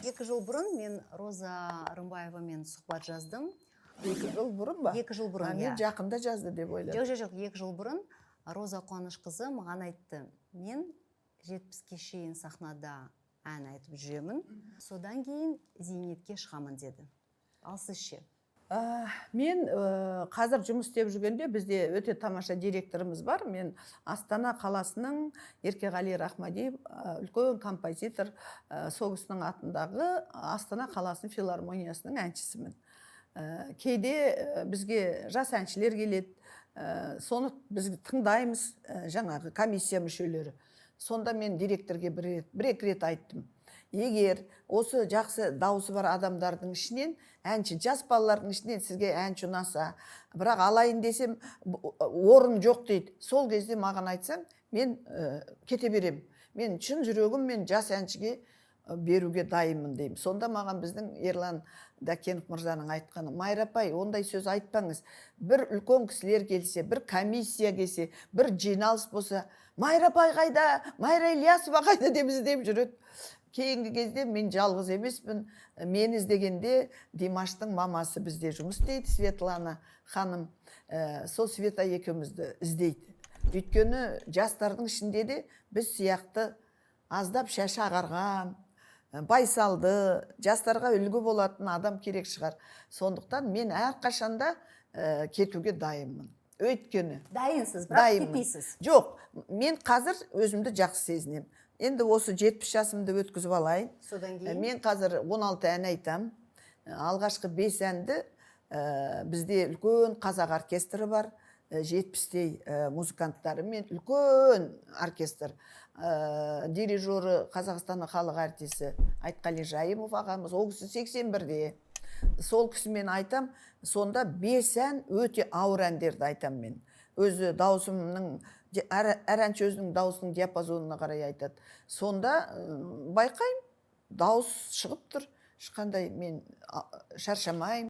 2 жыл бұрын мен Роза Рымбаевамен сұхбат жаздым. 2 жыл бұрын ба? 2 жыл бұрын, Мен жақында жазды деп ойладым. Жоқ, 2 жыл бұрын Роза Қуанышқызы маған айтты, мен 70-ке шейін сахнада ән айтып жүремін, содан кейін зейнетке шығамын деді. Ал сіз ше? Мен қазір жұмыс істеп жүргенде бізде өте тамаша директорымыз бар. Мен Астана қаласының Еркеғали Рахмадиев үлкен композитор, сол кісінің атындағы Астана қаласының филармониясының әншісімін. Кейде бізге жас әншілер келеді, соны біз тыңдаймыз, жаңағы комиссия мүшелері. Сонда мен директорге бір-екі рет айттым. Егер осы жақсы дауысы бар адамдардың ішінен, әнші жас балалардың ішінен сізге әнші ұнаса, бірақ алайын десем орын жоқ дейді. Сол кезде маған айтсаң, мен кете берем. Мен шын жүрегім мен жас әншіге беруге дайынмын деймін. Сонда маған біздің Ерлан Дәкенов мырзаның айтқаны, Майра апай, ондай сөз айтпаңыз. Бір үлкен кісілер келсе, бір комиссия келсе, бір жиналыс болса, Майра апай қайда, Майра Ильясова қайда деп іздеп жүреді. Кейінгі кезде мен жалғыз емеспін. Мен іздегенде Димаштың мамасы бізде жұмыс істейді, Светлана ханым. Сол Света екеумізді іздейді. Өйткені жастардың ішінде де біз сияқты аздап шашы ағарған, байсалды, жастарға үлгі болатын адам керек шығар. Сондықтан мен әрқашанда кетуге дайынмын. Өйткені дайынсыз, бірақ кетпейсіз. Жоқ, мен қазір өзімді жақсы сезінем. Енді осы 70 жасымды өткізіп алайын. Содан кейін Мен қазір 16 ән айтам. Алғашқы 5 әнді бізде үлкен қазақ оркестрі бар. 70-тей музыканттары мен үлкен оркестр. Дирижері Қазақстанның халық артисі Айтқали Жайымов ағамыз, ол кісі 81-де. Сол кісімен айтам, сонда 5 ән өте ауыр әндерді айтам мен. Өзі даусымның, әр әнші өзінің даусының диапазонына қарай айтады. Сонда байқаймын, дауыс шығып тұр, ешқандай мен шаршамайым.